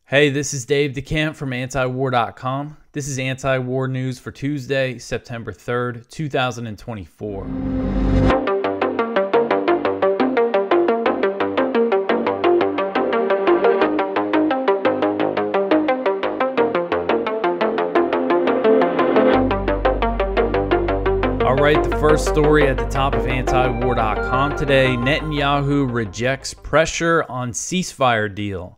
Hey, this is Dave DeCamp from antiwar.com. This is anti-war news for Tuesday, September 3rd, 2024. All right, the first story at the top of antiwar.com today, Netanyahu rejects pressure on ceasefire deal.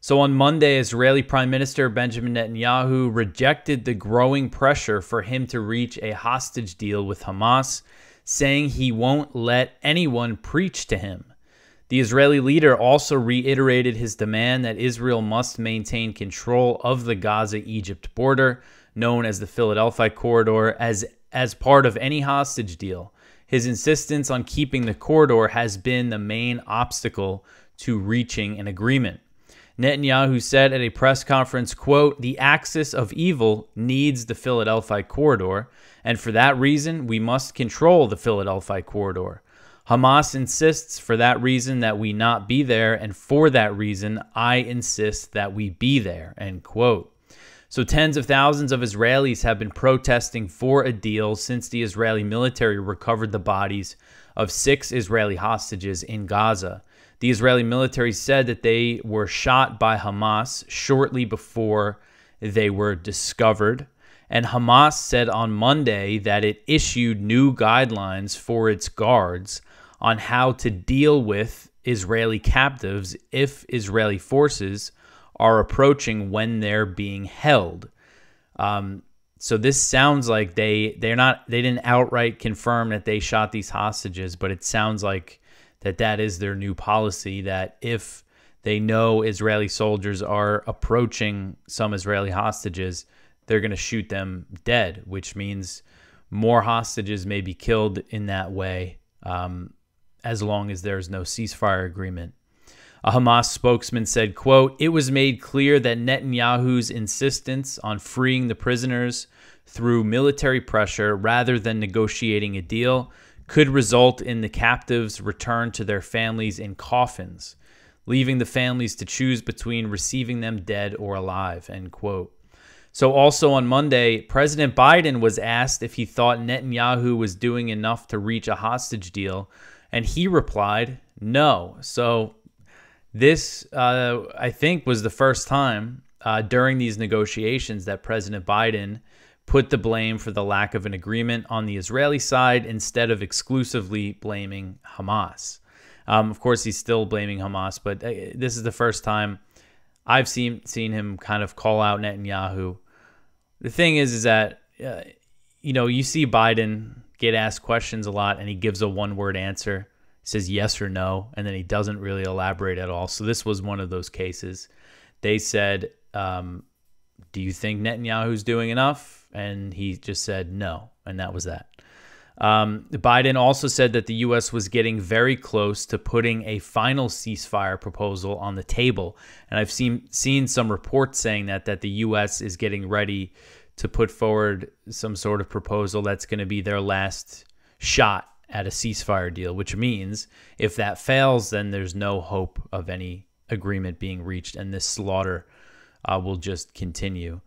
So on Monday, Israeli Prime Minister Benjamin Netanyahu rejected the growing pressure for him to reach a hostage deal with Hamas, saying he won't let anyone preach to him. The Israeli leader also reiterated his demand that Israel must maintain control of the Gaza-Egypt border, known as the Philadelphia corridor, as part of any hostage deal. His insistence on keeping the corridor has been the main obstacle to reaching an agreement. Netanyahu said at a press conference, quote, "The axis of evil needs the Philadelphia corridor, and for that reason, we must control the Philadelphia corridor. Hamas insists for that reason that we not be there, and for that reason, I insist that we be there," end quote. So tens of thousands of Israelis have been protesting for a deal since the Israeli military recovered the bodies of 6 Israeli hostages in Gaza. The Israeli military said that they were shot by Hamas shortly before they were discovered. And Hamas said on Monday that it issued new guidelines for its guards on how to deal with Israeli captives if Israeli forces are approaching when they're being held. So this sounds like they didn't outright confirm that they shot these hostages, but it sounds like that is their new policy, that if they know Israeli soldiers are approaching some Israeli hostages, they're going to shoot them dead, which means more hostages may be killed in that way as long as there's no ceasefire agreement. A Hamas spokesman said, quote, "It was made clear that Netanyahu's insistence on freeing the prisoners through military pressure rather than negotiating a deal could result in the captives returned to their families in coffins, leaving the families to choose between receiving them dead or alive," end quote. So also on Monday, President Biden was asked if he thought Netanyahu was doing enough to reach a hostage deal, and he replied, no. So this, I think, was the first time during these negotiations that President Biden put the blame for the lack of an agreement on the Israeli side instead of exclusively blaming Hamas. Of course, he's still blaming Hamas, but this is the first time I've seen him kind of call out Netanyahu. The thing is that, you see Biden get asked questions a lot, and he gives a one-word answer. He says yes or no, and then he doesn't really elaborate at all. So this was one of those cases. They said, do you think Netanyahu's doing enough? And he just said no, and that was that. Biden also said that the U.S. was getting very close to putting a final ceasefire proposal on the table. And I've seen some reports saying that the U.S. is getting ready to put forward some sort of proposal that's going to be their last shot at a ceasefire deal, which means if that fails, then there's no hope of any agreement being reached, and this slaughter will just continue.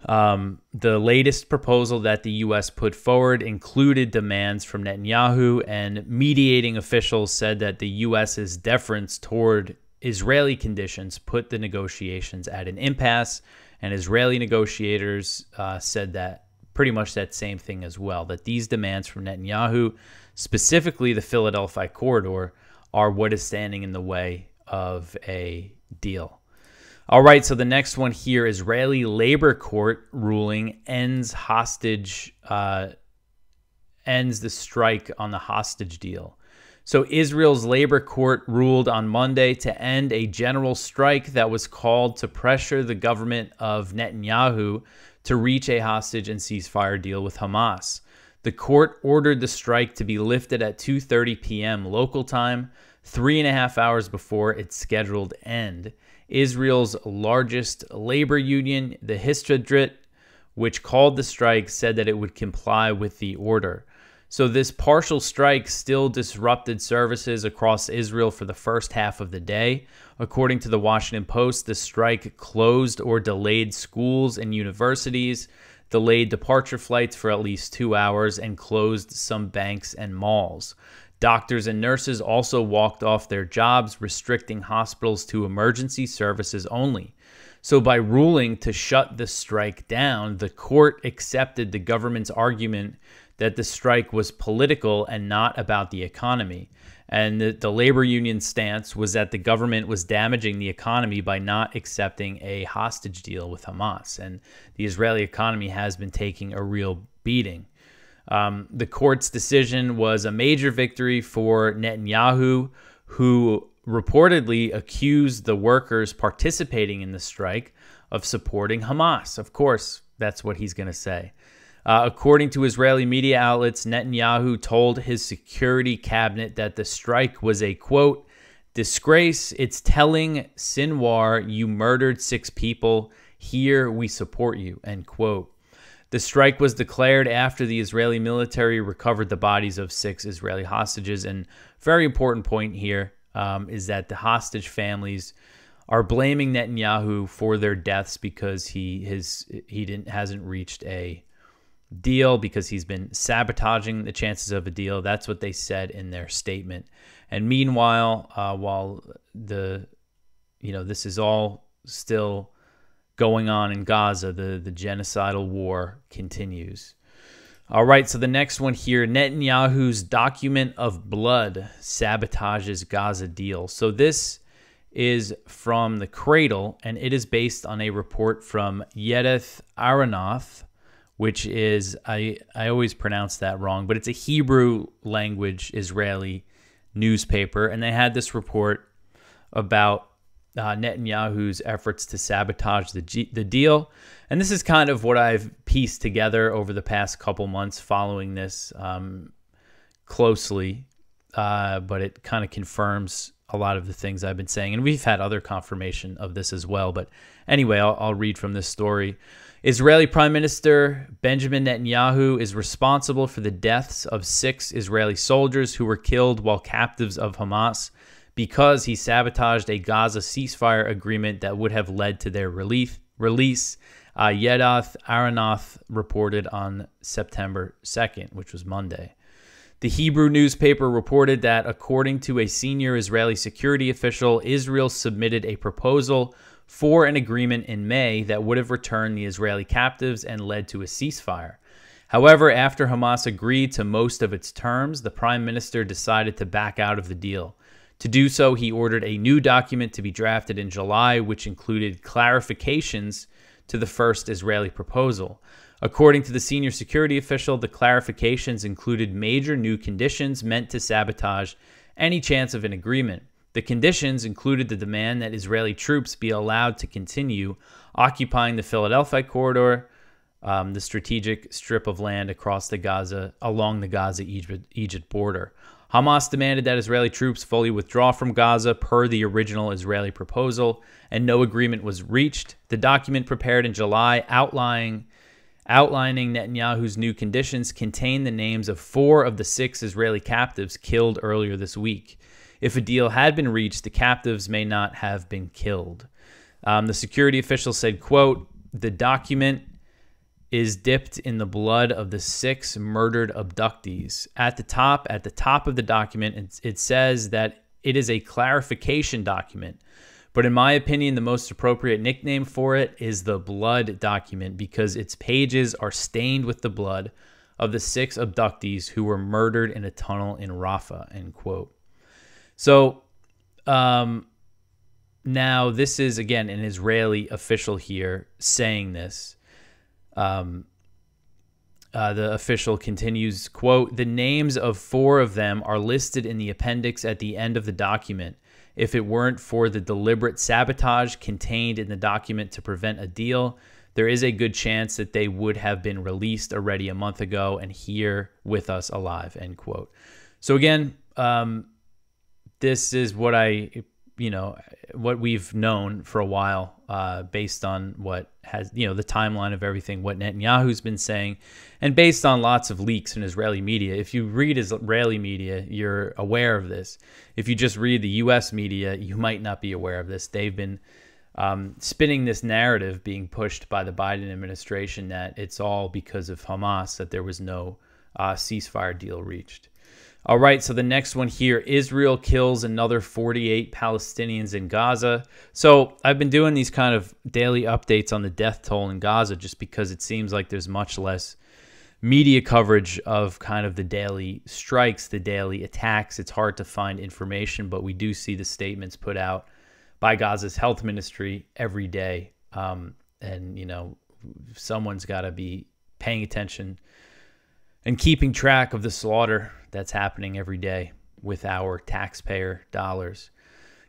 The latest proposal that the U.S. put forward included demands from Netanyahu, and mediating officials said that the U.S.'s deference toward Israeli conditions put the negotiations at an impasse, and Israeli negotiators said that pretty much that same thing as well, that these demands from Netanyahu, specifically the Philadelphia corridor, are what is standing in the way of a deal. All right, so the next one here, Israeli labor court ruling ends the strike on the hostage deal. So Israel's labor court ruled on Monday to end a general strike that was called to pressure the government of Netanyahu to reach a hostage and ceasefire deal with Hamas. The court ordered the strike to be lifted at 2:30 p.m. local time, 3.5 hours before its scheduled end. Israel's largest labor union, the Histadrut, which called the strike, said that it would comply with the order. So this partial strike still disrupted services across Israel for the first half of the day. According to the Washington Post, the strike closed or delayed schools and universities, delayed departure flights for at least 2 hours, and closed some banks and malls. Doctors and nurses also walked off their jobs, restricting hospitals to emergency services only. So by ruling to shut the strike down, the court accepted the government's argument that the strike was political and not about the economy. And the labor union stance was that the government was damaging the economy by not accepting a hostage deal with Hamas. And the Israeli economy has been taking a real beating. The court's decision was a major victory for Netanyahu, who reportedly accused the workers participating in the strike of supporting Hamas. Of course, that's what he's going to say. According to Israeli media outlets, Netanyahu told his security cabinet that the strike was a, quote, disgrace. It's telling Sinwar, you murdered 6 people. Here we support you, end quote. The strike was declared after the Israeli military recovered the bodies of 6 Israeli hostages. And very important point here is that the hostage families are blaming Netanyahu for their deaths because he hasn't reached a deal, because he's been sabotaging the chances of a deal. That's what they said in their statement. And meanwhile, while this is all still going on in Gaza, the genocidal war continues. All right, so the next one here, Netanyahu's document of blood sabotages Gaza deal. So this is from the Cradle, and it is based on a report from Yedeth Aronoth, which is, I always pronounce that wrong, but it's a Hebrew language Israeli newspaper. And they had this report about Netanyahu's efforts to sabotage the deal. And this is kind of what I've pieced together over the past couple months following this closely. But it kind of confirms a lot of the things I've been saying. And we've had other confirmation of this as well. But anyway, I'll read from this story. Israeli Prime Minister Benjamin Netanyahu is responsible for the deaths of 6 Israeli soldiers who were killed while captives of Hamas because he sabotaged a Gaza ceasefire agreement that would have led to their release. Yedeth Aronoth reported on September 2nd, which was Monday. The Hebrew newspaper reported that, according to a senior Israeli security official, Israel submitted a proposal for an agreement in May that would have returned the Israeli captives and led to a ceasefire. However, after Hamas agreed to most of its terms, the prime minister decided to back out of the deal. To do so, he ordered a new document to be drafted in July, which included clarifications to the first Israeli proposal. According to the senior security official, the clarifications included major new conditions meant to sabotage any chance of an agreement. The conditions included the demand that Israeli troops be allowed to continue occupying the Philadelphia corridor, the strategic strip of land along the Gaza-Egypt border. Hamas demanded that Israeli troops fully withdraw from Gaza per the original Israeli proposal, and no agreement was reached. The document prepared in July outlining Netanyahu's new conditions contained the names of 4 of the 6 Israeli captives killed earlier this week. If a deal had been reached, the captives may not have been killed. The security official said, quote, the document is dipped in the blood of the 6 murdered abductees. At the top of the document, it says that it is a clarification document. But in my opinion, the most appropriate nickname for it is the blood document because its pages are stained with the blood of the 6 abductees who were murdered in a tunnel in Rafah, end quote. So now this is, again, an Israeli official here saying this. The official continues, quote, the names of 4 of them are listed in the appendix at the end of the document. If it weren't for the deliberate sabotage contained in the document to prevent a deal, there is a good chance that they would have been released already a month ago and here with us alive, end quote. So again, this is what I what we've known for a while, based on what has, the timeline of everything, what Netanyahu's been saying, and based on lots of leaks in Israeli media. If you read Israeli media, you're aware of this. If you just read the U.S. media, you might not be aware of this. They've been spinning this narrative being pushed by the Biden administration that it's all because of Hamas, that there was no ceasefire deal reached. All right, so the next one here, Israel kills another 48 Palestinians in Gaza. So I've been doing these kind of daily updates on the death toll in Gaza just because it seems like there's much less media coverage of kind of the daily strikes, the daily attacks. It's hard to find information, but we do see the statements put out by Gaza's health ministry every day. And, someone's got to be paying attention and keeping track of the slaughter that's happening every day with our taxpayer dollars.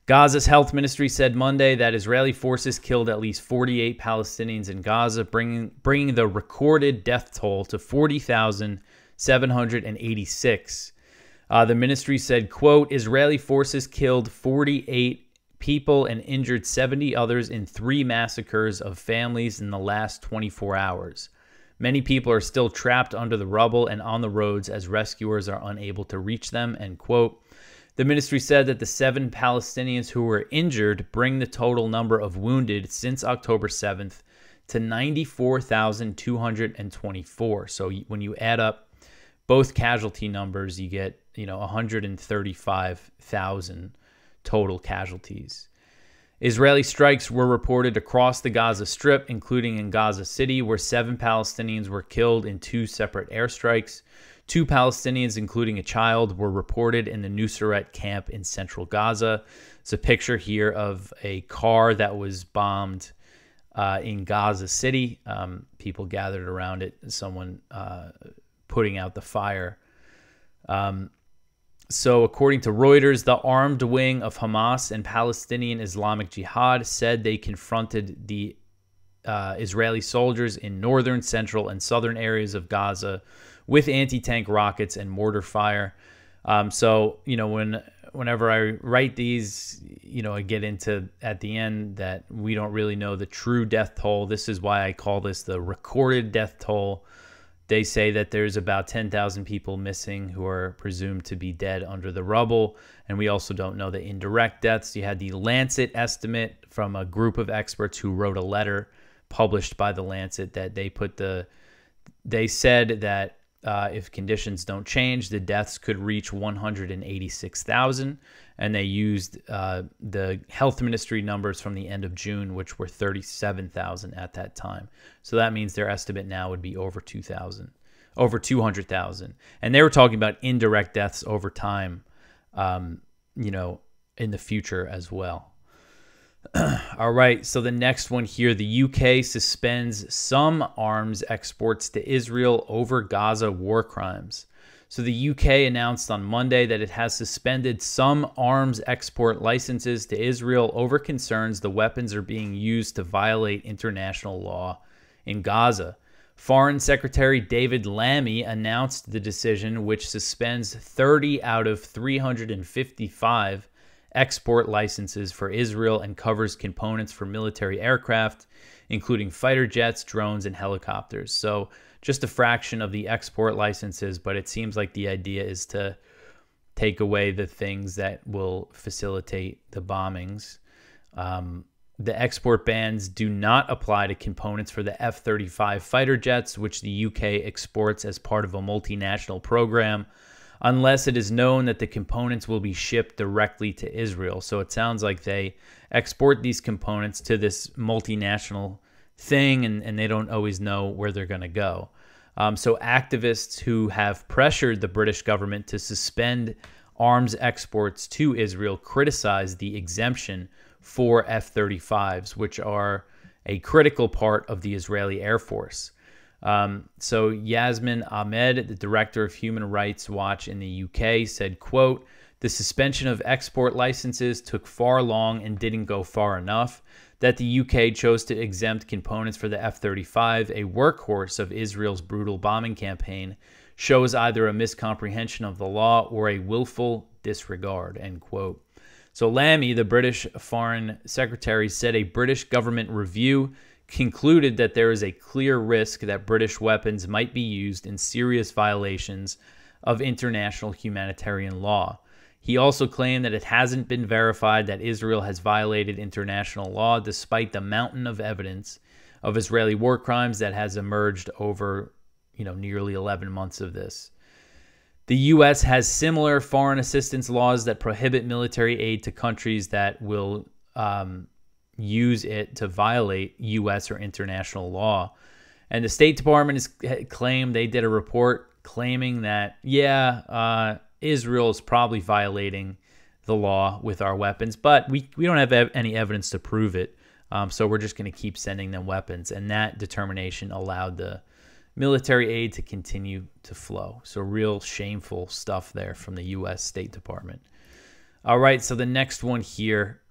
Gaza's health ministry said Monday that Israeli forces killed at least 48 Palestinians in Gaza, bringing the recorded death toll to 40,786. The ministry said, quote, Israeli forces killed 48 people and injured 70 others in 3 massacres of families in the last 24 hours. Many people are still trapped under the rubble and on the roads as rescuers are unable to reach them, end quote. The ministry said that the 7 Palestinians who were injured bring the total number of wounded since October 7th to 94,224. So when you add up both casualty numbers, you get, 135,000 total casualties. Israeli strikes were reported across the Gaza Strip, including in Gaza City, where 7 Palestinians were killed in 2 separate airstrikes. 2 Palestinians, including a child, were reported in the Nusayrat camp in central Gaza. It's a picture here of a car that was bombed in Gaza City. People gathered around it, someone putting out the fire. So according to Reuters, the armed wing of Hamas and Palestinian Islamic Jihad said they confronted the Israeli soldiers in northern, central, and southern areas of Gaza with anti-tank rockets and mortar fire. So, whenever I write these, I get into at the end that we don't really know the true death toll. This is why I call this the recorded death toll. They say that there's about 10,000 people missing who are presumed to be dead under the rubble. And we also don't know the indirect deaths. You had the Lancet estimate from a group of experts who wrote a letter published by the Lancet that they said that if conditions don't change, the deaths could reach 186,000. And they used the health ministry numbers from the end of June, which were 37,000 at that time. So that means their estimate now would be over 200,000. And they were talking about indirect deaths over time, in the future as well. All right, so the next one here, the UK suspends some arms exports to Israel over Gaza war crimes. So the UK announced on Monday that it has suspended some arms export licenses to Israel over concerns the weapons are being used to violate international law in Gaza. Foreign Secretary David Lammy announced the decision, which suspends 30 out of 355 export licenses for Israel and covers components for military aircraft, including fighter jets, drones, and helicopters. So just a fraction of the export licenses, but it seems like the idea is to take away the things that will facilitate the bombings. The export bans do not apply to components for the F-35 fighter jets, which the UK exports as part of a multinational program, unless it is known that the components will be shipped directly to Israel. So it sounds like they export these components to this multinational thing, and they don't always know where they're going to go. So activists who have pressured the British government to suspend arms exports to Israel criticize the exemption for F-35s, which are a critical part of the Israeli Air Force. So Yasmin Ahmed, the director of Human Rights Watch in the UK, said, quote, "The suspension of export licenses took far long and didn't go far enough. That the UK chose to exempt components for the F-35, a workhorse of Israel's brutal bombing campaign, shows either a miscomprehension of the law or a willful disregard," end quote. So Lammy, the British Foreign Secretary, said a British government review concluded that there is a clear risk that British weapons might be used in serious violations of international humanitarian law. He also claimed that it hasn't been verified that Israel has violated international law, despite the mountain of evidence of Israeli war crimes that has emerged over, nearly 11 months of this. The U.S. has similar foreign assistance laws that prohibit military aid to countries that will use it to violate U.S. or international law. And the State Department has claimed, they did a report claiming that, Israel is probably violating the law with our weapons, but we don't have any evidence to prove it. So we're just going to keep sending them weapons. And that determination allowed the military aid to continue to flow. So real shameful stuff there from the U.S. State Department. All right, so the next one here.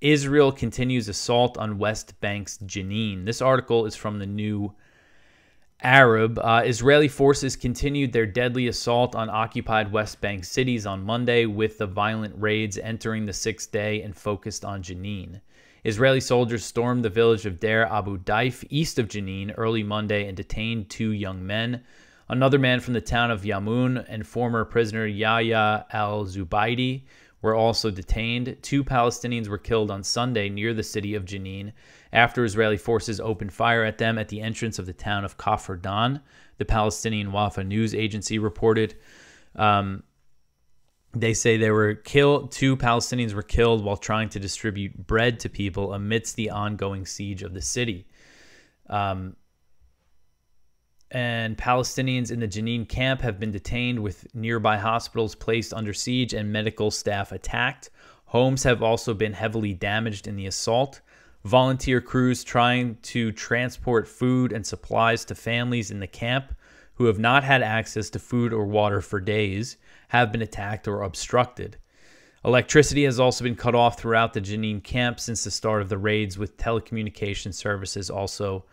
Israel continues assault on West Bank's Jenin. This article is from the New Arab. Israeli forces continued their deadly assault on occupied West Bank cities on Monday, with the violent raids entering the sixth day and focused on Jenin. Israeli soldiers stormed the village of Deir Abu Daif east of Jenin early Monday and detained 2 young men. Another man from the town of Yamun and former prisoner Yahya al-Zubaydi were also detained. 2 Palestinians were killed on Sunday near the city of Jenin after Israeli forces opened fire at them at the entrance of the town of Kafr Dan, the Palestinian Wafa news agency reported. They say they were killed. 2 Palestinians were killed while trying to distribute bread to people amidst the ongoing siege of the city. And Palestinians in the Jenin camp have been detained, with nearby hospitals placed under siege and medical staff attacked. Homes have also been heavily damaged in the assault. Volunteer crews trying to transport food and supplies to families in the camp who have not had access to food or water for days have been attacked or obstructed. Electricity has also been cut off throughout the Jenin camp since the start of the raids, with telecommunication services also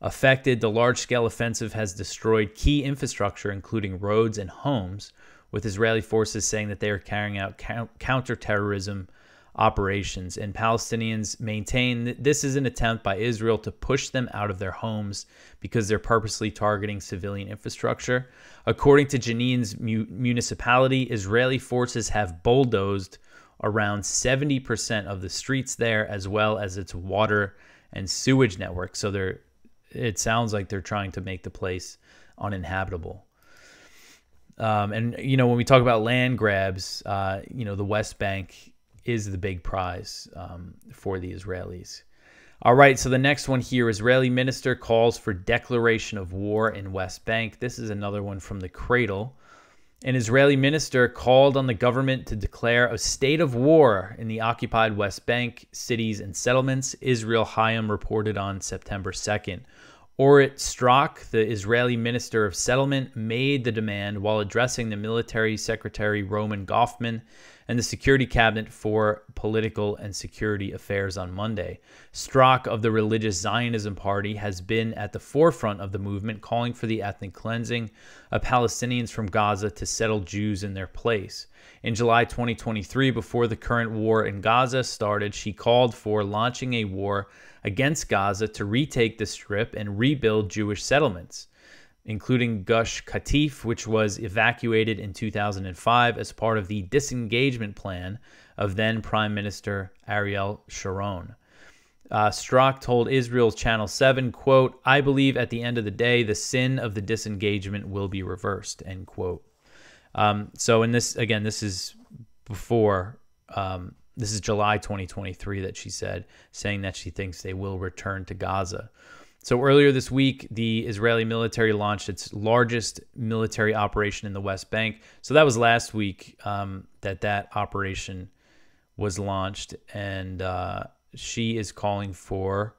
affected. The large-scale offensive has destroyed key infrastructure, including roads and homes, with Israeli forces saying that they are carrying out counterterrorism operations. And Palestinians maintain that this is an attempt by Israel to push them out of their homes because they're purposely targeting civilian infrastructure. According to Jenin's municipality, Israeli forces have bulldozed around 70% of the streets there, as well as its water and sewage network. So it sounds like they're trying to make the place uninhabitable. And, when we talk about land grabs, the West Bank is the big prize for the Israelis. All right, so the next one here, Israeli minister calls for declaration of war in West Bank. This is another one from the Cradle. An Israeli minister called on the government to declare a state of war in the occupied West Bank cities and settlements, Israel Hayom reported on September 2nd. Orit Strak, the Israeli Minister of Settlement, made the demand while addressing the Military Secretary Roman Goffman and the Security Cabinet for Political and Security Affairs on Monday. Strak of the Religious Zionism Party has been at the forefront of the movement, calling for the ethnic cleansing of Palestinians from Gaza to settle Jews in their place. In July 2023, before the current war in Gaza started, she called for launching a war against Gaza to retake the Strip and rebuild Jewish settlements, including Gush Katif, which was evacuated in 2005 as part of the disengagement plan of then Prime Minister Ariel Sharon. Strak told Israel's Channel 7, quote, "I believe at the end of the day, the sin of the disengagement will be reversed," end quote. So in this, again, this is before, this is July 2023 that she said, saying that she thinks they will return to Gaza. So earlier this week, the Israeli military launched its largest military operation in the West Bank. So that was last week that operation was launched, and she is calling for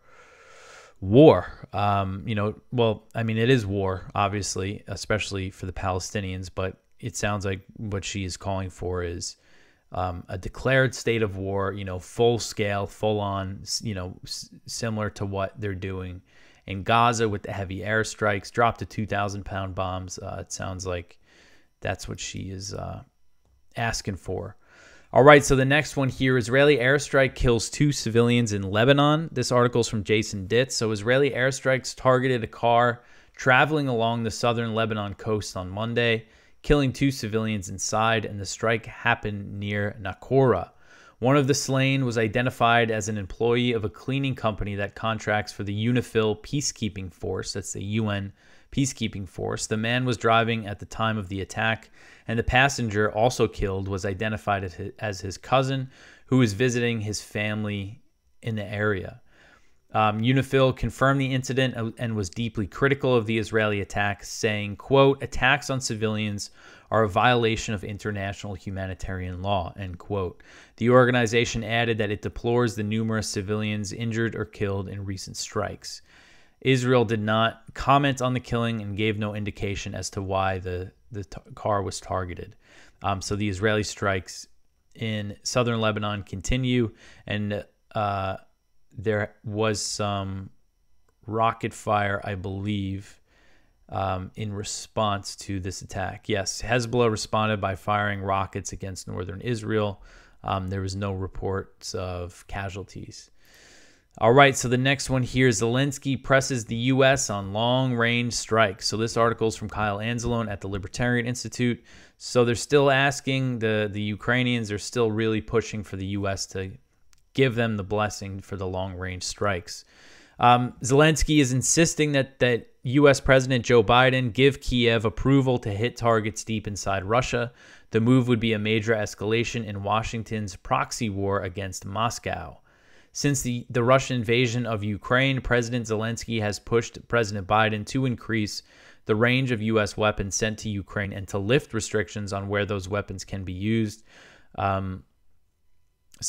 war. It is war, obviously, especially for the Palestinians, but it sounds like what she is calling for is a declared state of war, full scale, full on, similar to what they're doing in Gaza with the heavy airstrikes, dropped to 2,000-pound bombs. It sounds like that's what she is asking for. All right, so the next one here, Israeli airstrike kills 2 civilians in Lebanon. This article is from Jason Ditz. So Israeli airstrikes targeted a car traveling along the southern Lebanon coast on Monday, killing 2 civilians inside, and the strike happened near Nakora. One of the slain was identified as an employee of a cleaning company that contracts for the UNIFIL peacekeeping force. That's the UN peacekeeping force. The man was driving at the time of the attack, and the passenger, also killed, was identified as his cousin, who was visiting his family in the area. UNIFIL confirmed the incident and was deeply critical of the Israeli attack, saying, quote, "Attacks on civilians are a violation of international humanitarian law," end quote. The organization added that it deplores the numerous civilians injured or killed in recent strikes. Israel did not comment on the killing and gave no indication as to why the car was targeted. So the Israeli strikes in southern Lebanon continue, and there was some rocket fire, I believe, in response to this attack. Yes, Hezbollah responded by firing rockets against northern Israel. There was no reports of casualties. All right, so the next one here, Zelensky presses the U.S. on long-range strikes. So this article is from Kyle Anzalone at the Libertarian Institute. So they're still asking, the Ukrainians are still really pushing for the U.S. to give them the blessing for the long-range strikes. Zelensky is insisting that U.S. President Joe Biden give Kiev approval to hit targets deep inside Russia. The move would be a major escalation in Washington's proxy war against Moscow. Since the Russian invasion of Ukraine, President Zelensky has pushed President Biden to increase the range of U.S. weapons sent to Ukraine and to lift restrictions on where those weapons can be used. So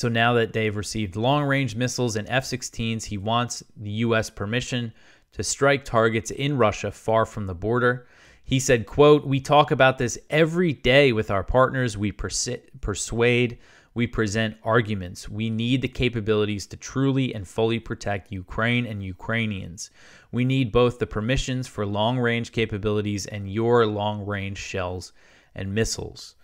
now that they've received long-range missiles and F-16s, he wants the U.S. permission to strike targets in Russia far from the border. He said, quote, "We talk about this every day with our partners. We persuade. We present arguments. We need the capabilities to truly and fully protect Ukraine and Ukrainians. We need both the permissions for long-range capabilities and your long-range shells and missiles."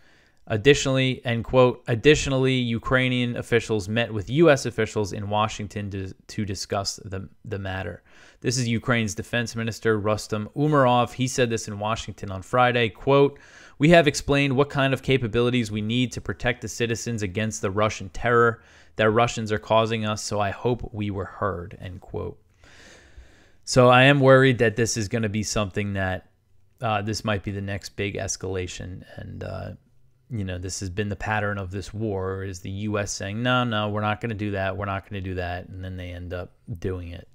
Additionally, end quote, additionally, Ukrainian officials met with U.S. officials in Washington to discuss the matter. This is Ukraine's defense minister, Rustem Umerov. He said this in Washington on Friday, quote, "We have explained what kind of capabilities we need to protect the citizens against the Russian terror that Russians are causing us, so I hope we were heard," end quote. So I am worried that this is going to be something that this might be the next big escalation, and this has been the pattern of this war, is the U.S. saying, no, we're not going to do that, we're not going to do that, and then they end up doing it.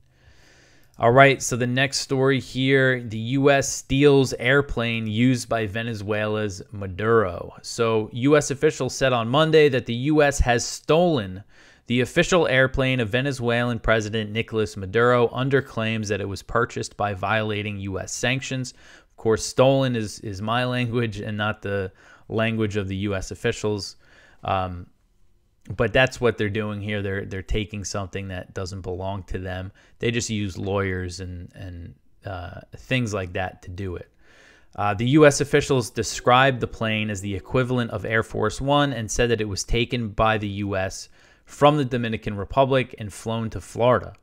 All right, so the next story here, the U.S. steals airplane used by Venezuela's Maduro. So U.S. officials said on Monday that the U.S. has stolen the official airplane of Venezuelan President Nicolas Maduro under claims that it was purchased by violating U.S. sanctions. Of course, stolen is my language and not the language of the U.S. officials. But that's what they're doing here. They're taking something that doesn't belong to them. They just use lawyers and things like that to do it. The U.S. officials described the plane as the equivalent of Air Force One and said that it was taken by the U.S. from the Dominican Republic and flown to Florida.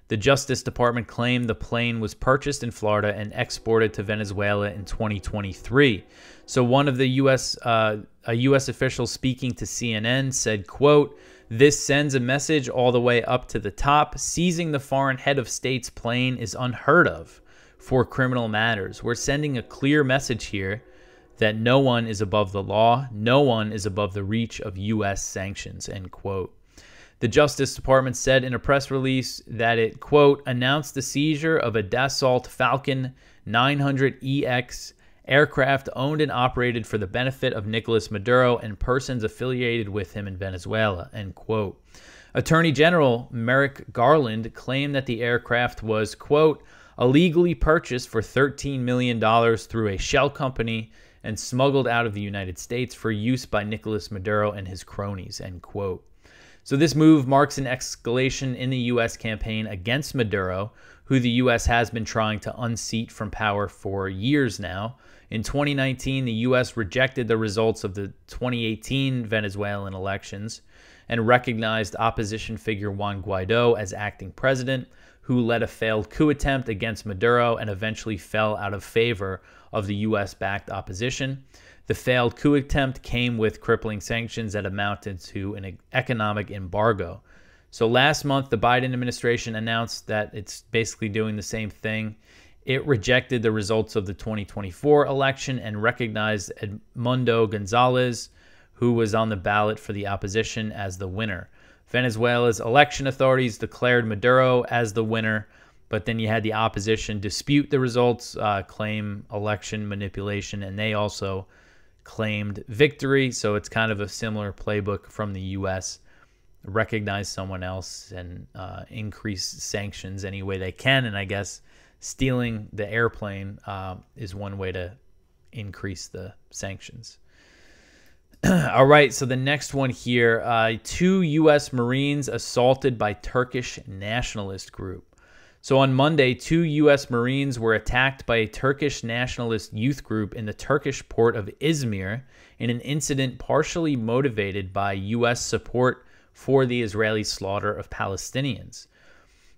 The Justice Department claimed the plane was purchased in Florida and exported to Venezuela in 2023. So one of the a U.S. official speaking to CNN said, quote, "This sends a message all the way up to the top. Seizing the foreign head of state's plane is unheard of for criminal matters. We're sending a clear message here that no one is above the law. No one is above the reach of U.S. sanctions," end quote. The Justice Department said in a press release that it, quote, "announced the seizure of a Dassault Falcon 900EX aircraft owned and operated for the benefit of Nicolas Maduro and persons affiliated with him in Venezuela," end quote. Attorney General Merrick Garland claimed that the aircraft was, quote, "illegally purchased for $13 million through a shell company and smuggled out of the United States for use by Nicolas Maduro and his cronies," end quote. So this move marks an escalation in the U.S. campaign against Maduro, who the U.S. has been trying to unseat from power for years now. In 2019, the U.S. rejected the results of the 2018 Venezuelan elections and recognized opposition figure Juan Guaido as acting president, who led a failed coup attempt against Maduro and eventually fell out of favor of the U.S.-backed opposition. The failed coup attempt came with crippling sanctions that amounted to an economic embargo. So last month, the Biden administration announced that it's basically doing the same thing. It rejected the results of the 2024 election and recognized Edmundo Gonzalez, who was on the ballot for the opposition, as the winner. Venezuela's election authorities declared Maduro as the winner, but then you had the opposition dispute the results, claim election manipulation, and they also claimed victory. So it's kind of a similar playbook from the U.S. Recognize someone else and increase sanctions any way they can. And I guess stealing the airplane is one way to increase the sanctions. All right, so the next one here, 2 U.S. Marines assaulted by Turkish nationalist group. So on Monday, 2 U.S. Marines were attacked by a Turkish nationalist youth group in the Turkish port of Izmir in an incident partially motivated by U.S. support for the Israeli slaughter of Palestinians.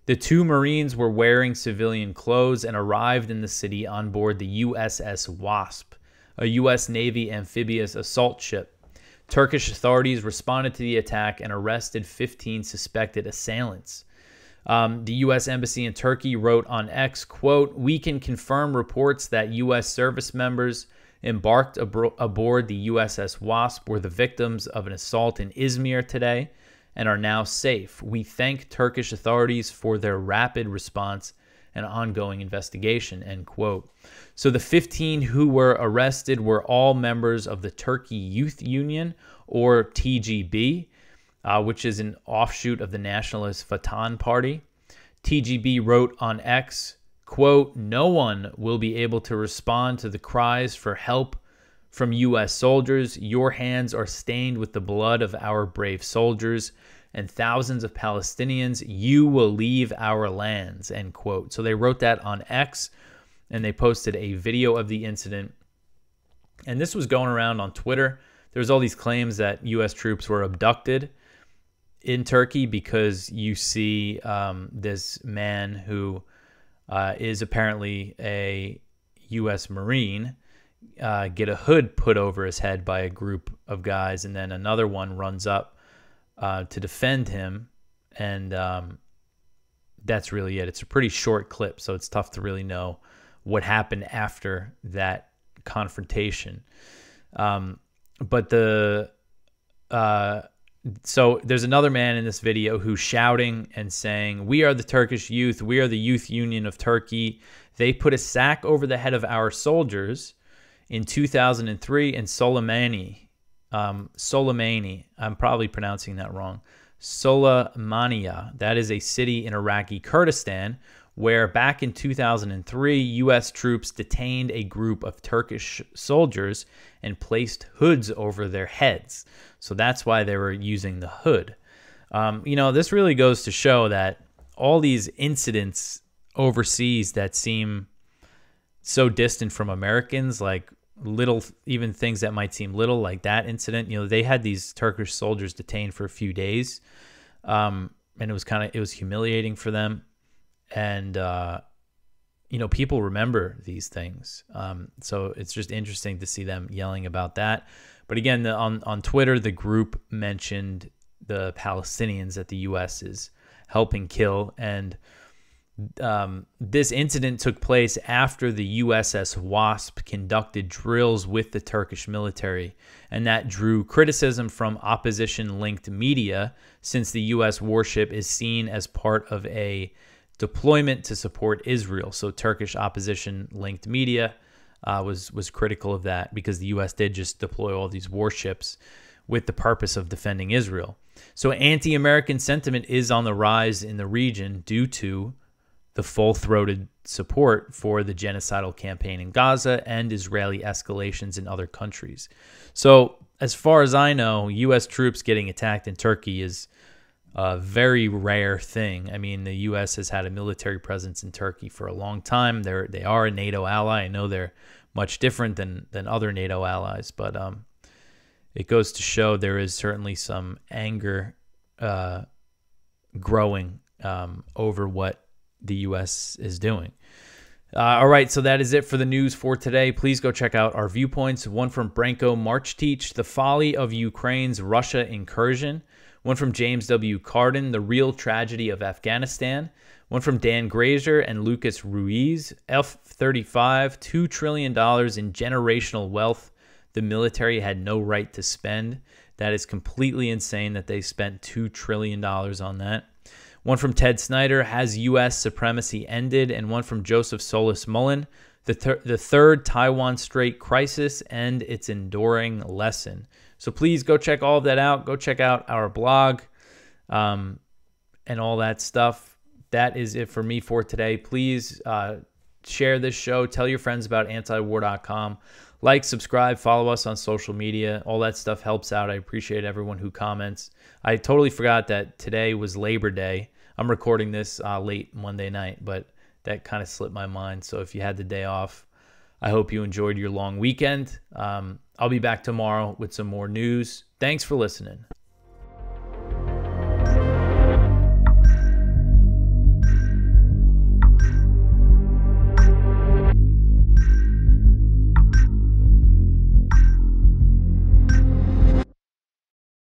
The 2 Marines were wearing civilian clothes and arrived in the city on board the USS Wasp, a U.S. Navy amphibious assault ship. Turkish authorities responded to the attack and arrested 15 suspected assailants. The U.S. Embassy in Turkey wrote on X, quote, "We can confirm reports that U.S. service members embarked aboard the USS Wasp were the victims of an assault in Izmir today and are now safe. We thank Turkish authorities for their rapid response and ongoing investigation," end quote. So the 15 who were arrested were all members of the Turkey Youth Union, or TGB, which is an offshoot of the Nationalist Fatah Party. TGB wrote on X, quote, "No one will be able to respond to the cries for help from U.S. soldiers. Your hands are stained with the blood of our brave soldiers and thousands of Palestinians. You will leave our lands," end quote. So they wrote that on X, and they posted a video of the incident. And this was going around on Twitter. There's all these claims that U.S. troops were abducted in Turkey because you see this man who is apparently a U.S. Marine get a hood put over his head by a group of guys, and then another one runs up to defend him, and that's really it. It's a pretty short clip, so it's tough to really know what happened after that confrontation. But so there's another man in this video who's shouting and saying, "We are the Turkish youth. We are the Youth Union of Turkey. They put a sack over the head of our soldiers in 2003 in Soleimani. I'm probably pronouncing that wrong. Soleimania. That is a city in Iraqi Kurdistan, where back in 2003, U.S. troops detained a group of Turkish soldiers and placed hoods over their heads. So that's why they were using the hood. You know, this really goes to show that all these incidents overseas that seem so distant from Americans, like little, even things that might seem little, like that incident, you know, they had these Turkish soldiers detained for a few days. And it was humiliating for them. And, you know, people remember these things. So it's just interesting to see them yelling about that. But again, on Twitter, the group mentioned the Palestinians that the U.S. is helping kill. And this incident took place after the USS Wasp conducted drills with the Turkish military. And that drew criticism from opposition-linked media, since the U.S. warship is seen as part of a deployment to support Israel. So Turkish opposition-linked media was critical of that, because the U.S. did just deploy all these warships with the purpose of defending Israel. So anti-American sentiment is on the rise in the region due to the full-throated support for the genocidal campaign in Gaza and Israeli escalations in other countries. So as far as I know, U.S. troops getting attacked in Turkey is a very rare thing. I mean, the U.S. has had a military presence in Turkey for a long time. They are a NATO ally. I know they're much different than other NATO allies, but it goes to show there is certainly some anger growing over what the U.S. is doing. All right, so that is it for the news for today. Please go check out our viewpoints. One from Branko Marchteach, The Folly of Ukraine's Russia Incursion. One from James W. Carden, The Real Tragedy of Afghanistan. One from Dan Grazer and Lucas Ruiz, F-35, $2 trillion in generational wealth the military had no right to spend. That is completely insane that they spent $2 trillion on that. One from Ted Snyder, Has U.S. Supremacy Ended? And one from Joseph Solis Mullen, The Third Taiwan Strait Crisis and Its Enduring Lesson. So please go check all of that out. Go check out our blog and all that stuff. That is it for me for today. Please share this show. Tell your friends about antiwar.com. Like, subscribe, follow us on social media. All that stuff helps out. I appreciate everyone who comments. I totally forgot that today was Labor Day. I'm recording this late Monday night, but that kind of slipped my mind. So if you had the day off, I hope you enjoyed your long weekend. I'll be back tomorrow with some more news. Thanks for listening.